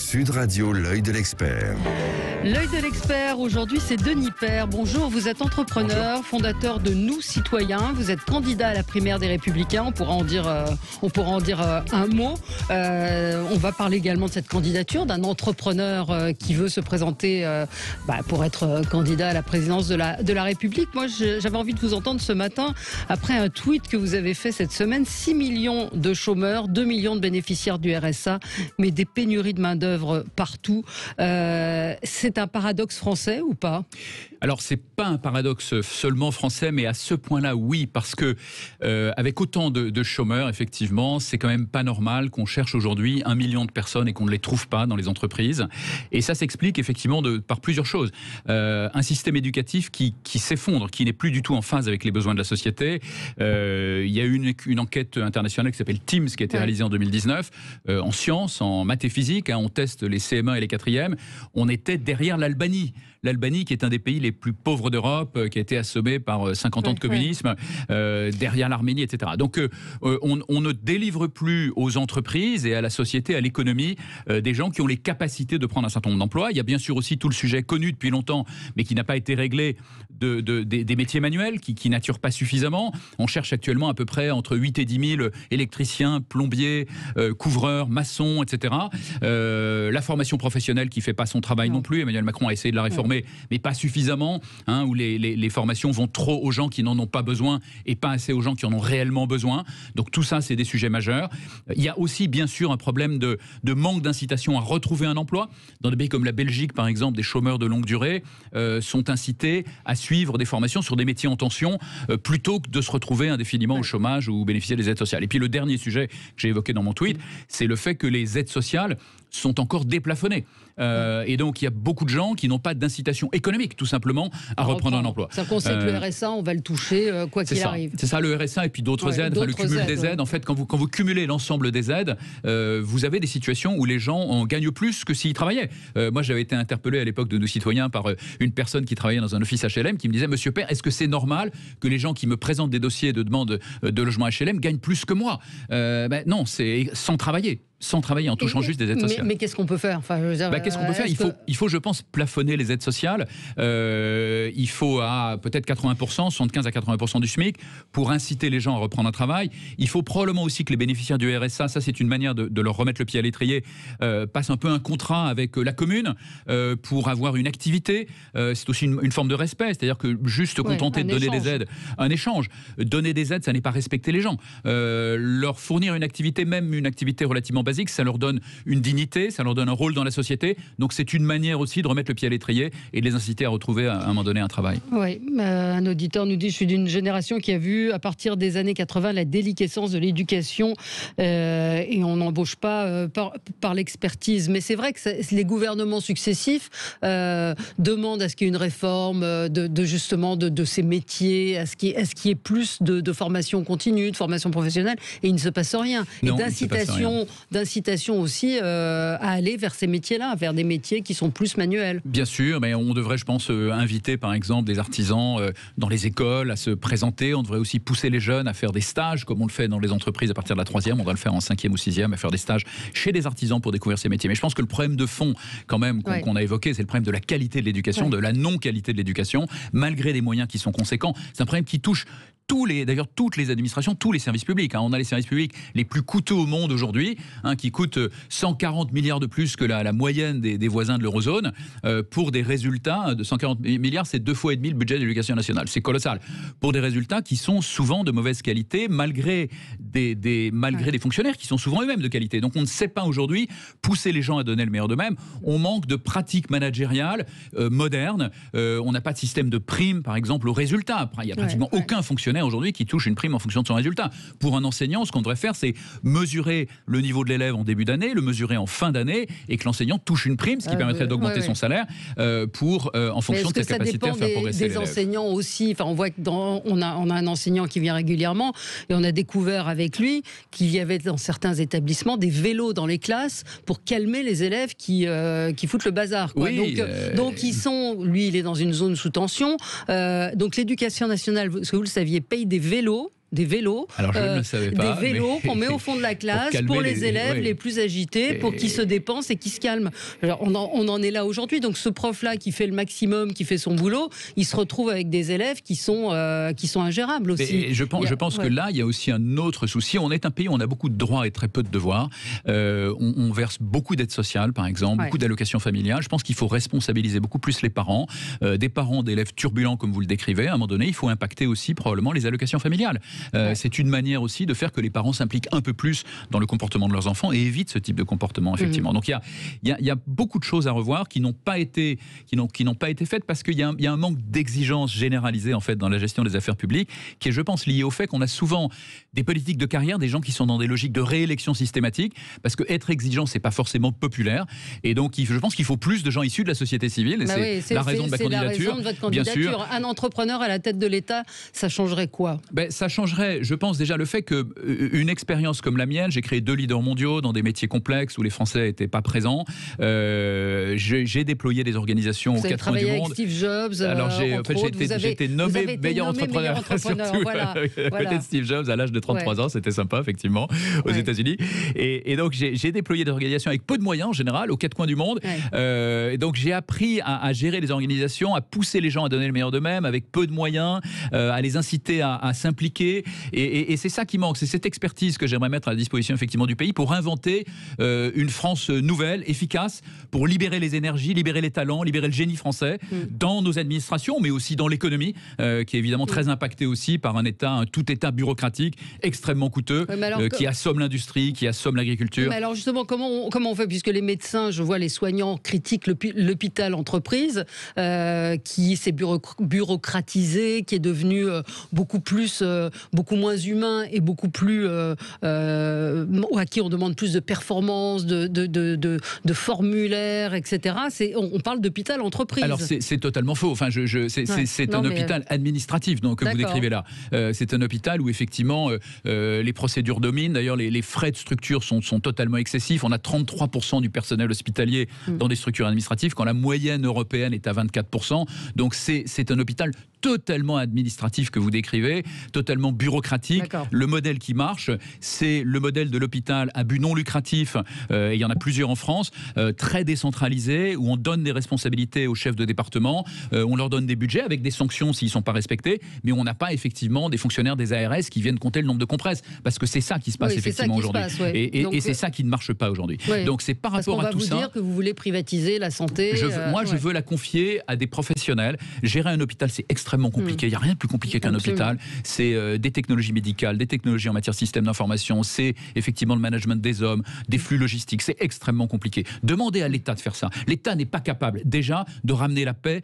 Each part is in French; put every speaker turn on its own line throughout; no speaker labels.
Sud Radio, l'œil de l'expert.
L'œil de l'expert, aujourd'hui c'est Denis Père. Bonjour, vous êtes entrepreneur, fondateur de Nous Citoyens. Vous êtes candidat à la primaire des Républicains. On pourra en dire un mot. On va parler également de cette candidature d'un entrepreneur qui veut se présenter pour être candidat à la présidence de la République. Moi, j'avais envie de vous entendre ce matin après un tweet que vous avez fait cette semaine. 6 millions de chômeurs, 2 millions de bénéficiaires du RSA, mais des pénuries de main-d'œuvre partout. C'est un paradoxe français ou pas ?
Alors, c'est pas un paradoxe seulement français, mais à ce point-là, oui, parce que avec autant de chômeurs, effectivement, c'est quand même pas normal qu'on cherche aujourd'hui 1 million de personnes et qu'on ne les trouve pas dans les entreprises. Et ça s'explique effectivement par plusieurs choses. Un système éducatif qui s'effondre, qui n'est plus du tout en phase avec les besoins de la société. Il y a eu une enquête internationale qui s'appelle TIMSS, qui a été réalisée en 2019, en sciences, en maths et physique. On teste les CM1 et les 4e. On était derrière l'Albanie. L'Albanie, qui est un des pays les plus pauvres d'Europe, qui a été assommé par 50 ans de communisme, derrière l'Arménie, etc. Donc, on ne délivre plus aux entreprises et à la société, à l'économie, des gens qui ont les capacités de prendre un certain nombre d'emplois. Il y a bien sûr aussi tout le sujet connu depuis longtemps, mais qui n'a pas été réglé, des métiers manuels, qui n'attirent pas suffisamment. On cherche actuellement à peu près entre 8 et 10 000 électriciens, plombiers, couvreurs, maçons, etc. La formation professionnelle qui ne fait pas son travail non plus. Emmanuel Macron a essayé de la réformer, mais pas suffisamment, où les formations vont trop aux gens qui n'en ont pas besoin et pas assez aux gens qui en ont réellement besoin. Donc tout ça, c'est des sujets majeurs. Il y a aussi, bien sûr, un problème de manque d'incitation à retrouver un emploi. Dans des pays comme la Belgique, par exemple, des chômeurs de longue durée sont incités à suivre des formations sur des métiers en tension plutôt que de se retrouver indéfiniment au chômage ou bénéficier des aides sociales. Et puis le dernier sujet que j'ai évoqué dans mon tweet, c'est le fait que les aides sociales sont encore déplafonnées. Et donc, il y a beaucoup de gens qui n'ont pas d'incitation économique, tout simplement, à reprendre un emploi.
Ça concerne le RSA, on va le toucher, quoi qu'il arrive.
C'est ça, le RSA et puis d'autres aides, le cumul des aides. En fait, quand vous cumulez l'ensemble des aides, vous avez des situations où les gens en gagnent plus que s'ils travaillaient. Moi, j'avais été interpellé à l'époque de Nos Citoyens par une personne qui travaillait dans un office HLM qui me disait « Monsieur Père, est-ce que c'est normal que les gens qui me présentent des dossiers de demande de logement HLM gagnent plus que moi ?» Non, c'est sans travailler. En touchant juste des aides sociales.
Mais qu'est-ce qu'on peut faire ?
Qu'est-ce qu'on peut faire ? Il faut, je pense, plafonner les aides sociales. Il faut à peut-être 80%, 75 à 80% du SMIC pour inciter les gens à reprendre un travail. Il faut probablement aussi que les bénéficiaires du RSA, ça c'est une manière de leur remettre le pied à l'étrier, passent un peu un contrat avec la commune pour avoir une activité. C'est aussi une forme de respect, c'est-à-dire que juste contenter de donner des aides, un échange. Donner des aides, ça n'est pas respecter les gens. Leur fournir une activité, même une activité relativement basique, ça leur donne une dignité, ça leur donne un rôle dans la société. Donc c'est une manière aussi de remettre le pied à l'étrier et de les inciter à retrouver à un moment donné un travail.
Oui, un auditeur nous dit « Je suis d'une génération qui a vu à partir des années 80 la déliquescence de l'éducation et on n'embauche pas par l'expertise. » Mais c'est vrai que les gouvernements successifs demandent à ce qu'il y ait une réforme justement de ces métiers, à ce qu'il y ait plus de formation continue, de formation professionnelle, et il ne se passe rien. Et d'incitation aussi à aller vers ces métiers-là, vers des métiers qui sont plus manuels.
Bien sûr, mais on devrait, je pense, inviter par exemple des artisans dans les écoles à se présenter. On devrait aussi pousser les jeunes à faire des stages, comme on le fait dans les entreprises à partir de la 3e. On doit le faire en 5e ou 6e, à faire des stages chez des artisans pour découvrir ces métiers. Mais je pense que le problème de fond, quand même, qu'on a évoqué, c'est le problème de la qualité de l'éducation, de la non-qualité de l'éducation, malgré des moyens qui sont conséquents. C'est un problème qui touche d'ailleurs toutes les administrations, tous les services publics. On a les services publics les plus coûteux au monde aujourd'hui, qui coûtent 140 milliards de plus que la moyenne des voisins de l'eurozone, pour des résultats de 140 milliards, c'est 2,5 fois le budget de l'éducation nationale. C'est colossal. Pour des résultats qui sont souvent de mauvaise qualité, malgré des fonctionnaires qui sont souvent eux-mêmes de qualité. Donc on ne sait pas aujourd'hui pousser les gens à donner le meilleur d'eux-mêmes. On manque de pratiques managériales modernes. On n'a pas de système de prime, par exemple, aux résultats. Il n'y a pratiquement aucun fonctionnaire aujourd'hui qui touche une prime en fonction de son résultat. Pour un enseignant, ce qu'on devrait faire, c'est mesurer le niveau de l'élève en début d'année, le mesurer en fin d'année, et que l'enseignant touche une prime, ce qui permettrait d'augmenter son salaire en fonction de sa capacité à faire progresser l'élève.
Des enseignants aussi. Enfin, on voit que on a un enseignant qui vient régulièrement, et on a découvert avec lui qu'il y avait dans certains établissements des vélos dans les classes pour calmer les élèves qui foutent le bazar. Donc lui, il est dans une zone sous tension. Donc l'éducation nationale, parce que vous le saviez, paye des vélos des vélos.
Alors, je ne le savais pas,
des vélos qu'on met au fond de la classe pour les élèves les plus agités, pour qu'ils se dépensent et qu'ils se calment. Alors, on en est là aujourd'hui. Donc ce prof-là qui fait le maximum, qui fait son boulot, il se retrouve avec des élèves qui sont ingérables aussi.
Et je pense que là, il y a aussi un autre souci. On est un pays où on a beaucoup de droits et très peu de devoirs. On verse beaucoup d'aides sociales, par exemple, beaucoup d'allocations familiales. Je pense qu'il faut responsabiliser beaucoup plus les parents. Des parents d'élèves turbulents, comme vous le décrivez, à un moment donné, il faut impacter aussi probablement les allocations familiales. C'est une manière aussi de faire que les parents s'impliquent un peu plus dans le comportement de leurs enfants et évitent ce type de comportement, effectivement. Donc il y a beaucoup de choses à revoir qui n'ont pas été faites parce qu'il y a un manque d'exigence généralisée en fait dans la gestion des affaires publiques qui est, je pense, lié au fait qu'on a souvent des politiques de carrière, des gens qui sont dans des logiques de réélection systématique, parce que être exigeant, c'est pas forcément populaire. Et donc je pense qu'il faut plus de gens issus de la société civile. Et c'est la raison de ma candidature.
La raison de votre candidature. Bien sûr. Un entrepreneur à la tête de l'État, ça changerait quoi?
Ça changerait, je pense, déjà le fait qu'une expérience comme la mienne, j'ai créé 2 leaders mondiaux dans des métiers complexes où les Français n'étaient pas présents. J'ai déployé des organisations aux 4 coins du monde.
Avec Steve Jobs.
Alors j'ai été nommé meilleur entrepreneur.
Voilà.
Côté de Steve Jobs à l'âge de 33 ans, c'était sympa effectivement aux États-Unis. Et donc j'ai déployé des organisations avec peu de moyens en général aux 4 coins du monde. Et donc j'ai appris à gérer les organisations, à pousser les gens à donner le meilleur d'eux-mêmes avec peu de moyens, à les inciter à s'impliquer. Et c'est ça qui manque, c'est cette expertise que j'aimerais mettre à la disposition effectivement du pays pour inventer une France nouvelle, efficace, pour libérer les énergies, libérer les talents, libérer le génie français dans nos administrations, mais aussi dans l'économie, qui est évidemment très impactée aussi par un tout État bureaucratique extrêmement coûteux, qui assomme l'industrie, qui assomme l'agriculture.
Mais alors justement, comment on fait, puisque les médecins, je vois les soignants critiquent l'hôpital entreprise, qui s'est bureaucratisé, qui est devenu beaucoup moins humain et beaucoup plus à qui on demande plus de performances, de formulaires, etc. On parle d'hôpital entreprise.
Alors c'est totalement faux. Enfin, c'est un hôpital administratif donc, que vous décrivez là. C'est un hôpital où effectivement les procédures dominent. D'ailleurs, les frais de structure sont totalement excessifs. On a 33% du personnel hospitalier dans des structures administratives, quand la moyenne européenne est à 24%. Donc c'est un hôpital totalement administratif que vous décrivez, totalement bureaucratique. Le modèle qui marche, c'est le modèle de l'hôpital à but non lucratif, et il y en a plusieurs en France, très décentralisé, où on donne des responsabilités aux chefs de département, on leur donne des budgets avec des sanctions s'ils ne sont pas respectés, mais on n'a pas effectivement des fonctionnaires des ARS qui viennent compter le nombre de compresses, parce que c'est ça qui se passe effectivement aujourd'hui. Et c'est ça qui ne marche pas aujourd'hui. Donc c'est par rapport à tout ça...
Parce qu'on va vous dire que vous voulez privatiser la santé...
Je veux la confier à des professionnels. Gérer un hôpital, c'est extrêmement compliqué. Il n'y a rien de plus compliqué qu'un hôpital. C'est des technologies médicales, des technologies en matière de système d'information, c'est effectivement le management des hommes, des flux logistiques. C'est extrêmement compliqué. Demandez à l'État de faire ça. L'État n'est pas capable déjà de ramener la paix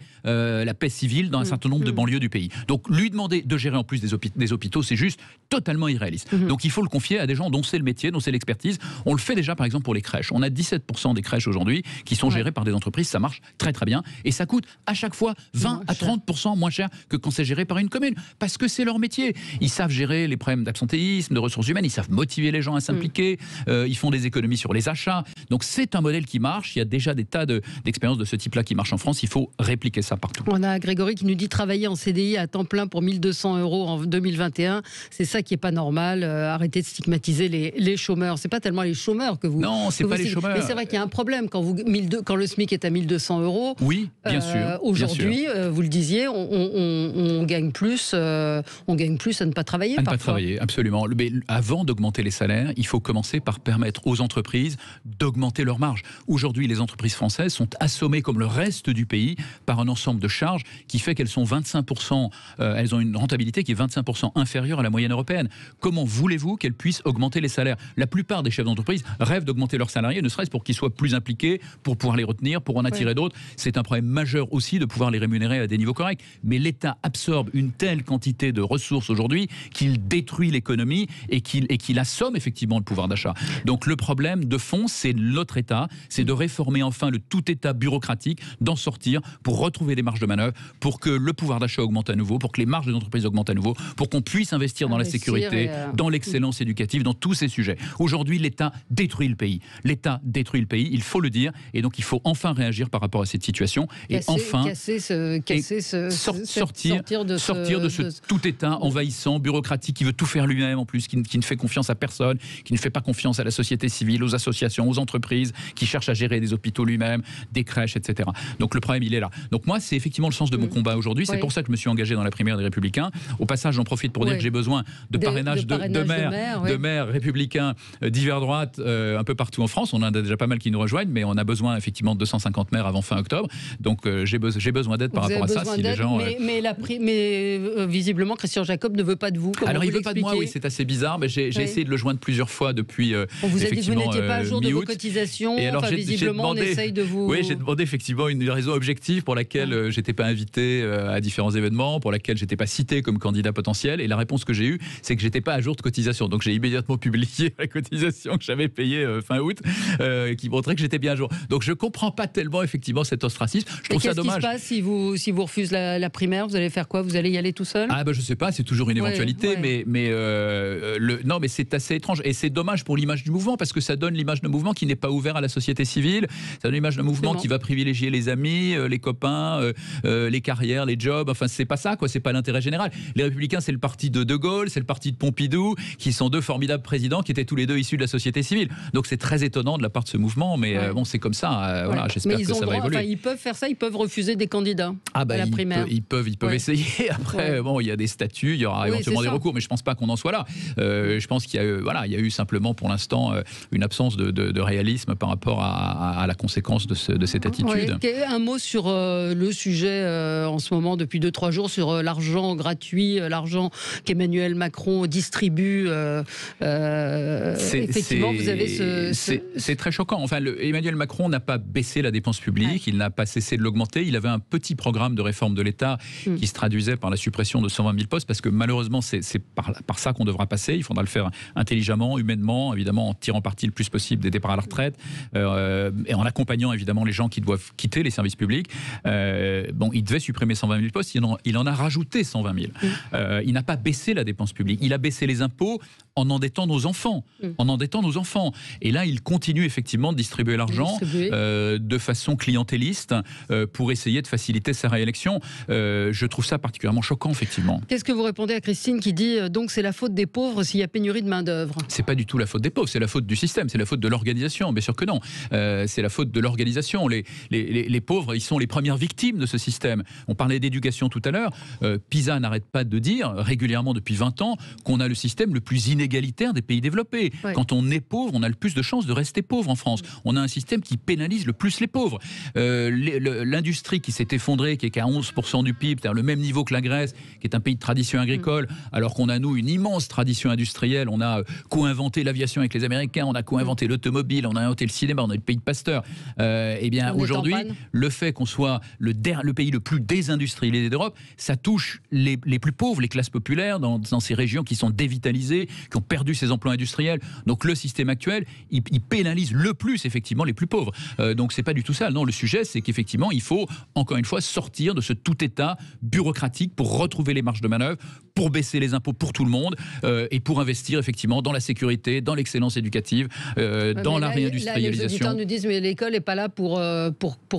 civile dans un certain nombre de banlieues du pays. Donc lui demander de gérer en plus des hôpitaux, c'est juste totalement irréaliste. Donc il faut le confier à des gens dont c'est le métier, dont c'est l'expertise. On le fait déjà par exemple pour les crèches. On a 17% des crèches aujourd'hui qui sont gérées par des entreprises. Ça marche très très bien. Et ça coûte à chaque fois 20 à 30% moins cher que quand c'est géré par une commune, parce que c'est leur métier. Ils savent gérer les problèmes d'absentéisme, de ressources humaines, ils savent motiver les gens à s'impliquer, ils font des économies sur les achats. Donc c'est un modèle qui marche, il y a déjà des tas d'expériences de ce type-là qui marchent en France, il faut répliquer ça partout.
On a Grégory qui nous dit travailler en CDI à temps plein pour 1 200 € en 2021, c'est ça qui n'est pas normal, arrêtez de stigmatiser les chômeurs. C'est pas tellement les chômeurs que vous...
Non, c'est pas les chômeurs.
Mais c'est vrai qu'il y a un problème quand le SMIC est à 1 200 €.
Oui, bien sûr.
Aujourd'hui, vous le disiez, on gagne plus à ne pas travailler.
À ne pas travailler, absolument. Mais avant d'augmenter les salaires, il faut commencer par permettre aux entreprises d'augmenter leurs marges. Aujourd'hui, les entreprises françaises sont assommées, comme le reste du pays, par un ensemble de charges qui fait qu'elles sont 25%, elles ont une rentabilité qui est 25% inférieure à la moyenne européenne. Comment voulez-vous qu'elles puissent augmenter les salaires? La plupart des chefs d'entreprise rêvent d'augmenter leurs salariés, ne serait-ce pour qu'ils soient plus impliqués, pour pouvoir les retenir, pour en attirer d'autres. C'est un problème majeur aussi de pouvoir les rémunérer à des niveaux corrects. Mais l'État absorbe une telle quantité de ressources aujourd'hui qu'il détruit l'économie et qu'il assomme effectivement le pouvoir d'achat. Donc le problème de fond, c'est notre État, c'est de réformer enfin le tout État bureaucratique, d'en sortir pour retrouver des marges de manœuvre, pour que le pouvoir d'achat augmente à nouveau, pour que les marges des entreprises augmentent à nouveau, pour qu'on puisse investir dans la sécurité, dans l'excellence éducative, dans tous ces sujets. Aujourd'hui, l'État détruit le pays. L'État détruit le pays, il faut le dire, et donc il faut enfin réagir par rapport à cette situation et enfin sortir de ce tout État envahissant, bureaucratique, qui veut tout faire lui-même en plus, qui ne fait confiance à personne, qui ne fait pas confiance à la société civile, aux associations, aux entreprises, qui cherche à gérer des hôpitaux lui-même, des crèches, etc. Donc le problème, il est là. Donc moi, c'est effectivement le sens de mon combat aujourd'hui. C'est pour ça que je me suis engagé dans la primaire des Républicains. Au passage, j'en profite pour dire que j'ai besoin de parrainage de maires républicains divers droite un peu partout en France. On en a déjà pas mal qui nous rejoignent, mais on a besoin effectivement de 250 maires avant fin octobre. Donc j'ai besoin d'aide par rapport à ça. Si les gens,
mais visiblement, Christian Jacob ne veut pas de vous.
Alors il ne veut pas de moi, oui, c'est assez bizarre, mais j'ai essayé de le joindre plusieurs fois depuis.
On vous a dit que vous n'étiez pas à jour de vos cotisations. Et alors visiblement, on essaye de vous.
Oui, j'ai demandé effectivement une raison objective pour laquelle j'étais pas invité à différents événements, pour laquelle j'étais pas cité comme candidat potentiel. Et la réponse que j'ai eue, c'est que j'étais pas à jour de cotisation. Donc j'ai immédiatement publié la cotisation que j'avais payée fin août, qui montrait que j'étais bien à jour. Donc je comprends pas tellement effectivement cet ostracisme. Je trouve ça dommage.
Qu'est-ce qui se passe si vous refusez la primaire? Vous allez faire quoi? Vous allez y aller tout seul?
Ah ben je sais pas, c'est toujours une éventualité, mais c'est assez étrange et c'est dommage pour l'image du mouvement parce que ça donne l'image d'un mouvement qui n'est pas ouvert à la société civile. Ça donne l'image d'un mouvement qui va privilégier les amis, les copains, les carrières, les jobs. Enfin c'est pas ça quoi, c'est pas l'intérêt général. Les Républicains c'est le parti de De Gaulle, c'est le parti de Pompidou, qui sont deux formidables présidents qui étaient tous les deux issus de la société civile. Donc c'est très étonnant de la part de ce mouvement, mais bon c'est comme ça. Voilà, j'espère que ça va évoluer.
Ils peuvent faire ça, ils peuvent refuser des candidats à la primaire.
Ils peuvent essayer. Après bon il y a des statuts, il y aura éventuellement des recours, mais je pense pas qu'on en soit là. Je pense qu'il y a il y a eu simplement pour l'instant une absence de réalisme par rapport à la conséquence de cette attitude.
Un mot sur le sujet en ce moment depuis 2-3 jours sur l'argent gratuit, l'argent qu'Emmanuel Macron distribue. Effectivement, vous avez
c'est très choquant. Enfin, Emmanuel Macron n'a pas baissé la dépense publique, il n'a pas cessé de l'augmenter. Il avait un petit programme de réforme de l'État qui se traduisait par la suppression de 120 000 postes, parce que malheureusement, c'est par ça qu'on devra passer. Il faudra le faire intelligemment, humainement, évidemment, en tirant parti le plus possible des départs à la retraite et en accompagnant évidemment les gens qui doivent quitter les services publics. Bon, il devait supprimer 120 000 postes, il en a rajouté 120 000. Il n'a pas baissé la dépense publique, il a baissé les impôts en endettant nos enfants. Et là, il continue effectivement de distribuer l'argent de façon clientéliste pour essayer de faciliter sa réélection. Je trouve ça particulièrement choquant, effectivement.
Qu'est-ce que vous répondez à Christine qui dit donc c'est la faute des pauvres s'il y a pénurie de main-d'œuvre?
C'est pas du tout la faute des pauvres, c'est la faute du système, c'est la faute de l'organisation. Bien sûr que non. C'est la faute de l'organisation. Les pauvres, ils sont les premières victimes de ce système. On parlait d'éducation tout à l'heure. PISA n'arrête pas de dire régulièrement depuis 20 ans qu'on a le système le plus inégalitaire des pays développés. Quand on est pauvre, on a le plus de chances de rester pauvre en France. On a un système qui pénalise le plus les pauvres. L'industrie qui s'est effondrée, qui est qu'à 11% du PIB, c'est-à-dire le même niveau que la Grèce, qui est un pays de tradition agricole, alors qu'on a, nous, une immense tradition industrielle. On a co-inventé l'aviation avec les Américains, on a co-inventé l'automobile, on a inventé le cinéma, on est le pays de Pasteur. Eh bien, aujourd'hui, le fait qu'on soit le pays le plus désindustrialisé d'Europe, ça touche les plus pauvres, les classes populaires, dans ces régions qui sont dévitalisées, qui ont perdu ces emplois industriels. Donc le système actuel, il pénalise le plus effectivement les plus pauvres. Donc c'est pas du tout ça. Non, le sujet c'est qu'effectivement il faut encore une fois sortir de ce tout état bureaucratique pour retrouver les marges de manœuvre, pour baisser les impôts pour tout le monde et pour investir effectivement dans la sécurité, dans l'excellence éducative, dans la réindustrialisation.
Les auditeurs nous disent mais l'école n'est pas là pour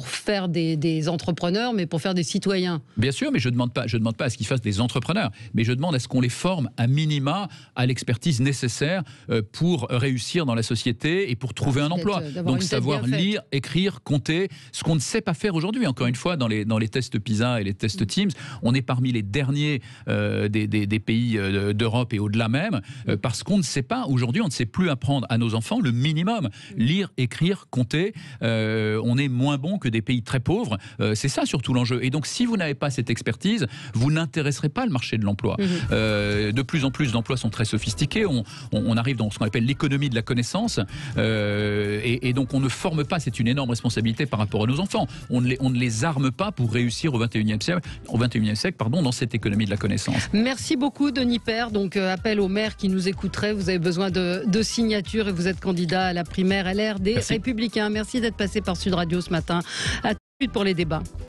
faire des entrepreneurs, mais pour faire des citoyens.
Bien sûr, mais je demande pas à ce qu'ils fassent des entrepreneurs, mais je demande à ce qu'on les forme à minima à l'expertise nécessaire pour réussir dans la société et pour trouver un emploi. Donc savoir lire, écrire, compter, ce qu'on ne sait pas faire aujourd'hui. Encore une fois, dans les tests PISA et les tests Teams, on est parmi les derniers des pays d'Europe et au-delà même, parce qu'on ne sait pas, aujourd'hui, on ne sait plus apprendre à nos enfants le minimum. Lire, écrire, compter, on est moins bon que des pays très pauvres. C'est ça surtout l'enjeu. Et donc si vous n'avez pas cette expertise, vous n'intéresserez pas le marché de l'emploi. De plus en plus d'emplois sont très sophistiqués. On arrive dans ce qu'on appelle l'économie de la connaissance. Et donc on ne forme pas, c'est une énorme responsabilité par rapport à nos enfants. On ne les arme pas pour réussir au 21e siècle, dans cette économie de la connaissance.
Merci beaucoup Denis Père. Donc appel aux maires qui nous écouteraient. Vous avez besoin de signatures et vous êtes candidat à la primaire LR des Républicains. Merci d'être passé par Sud Radio ce matin. À tout de suite pour les débats.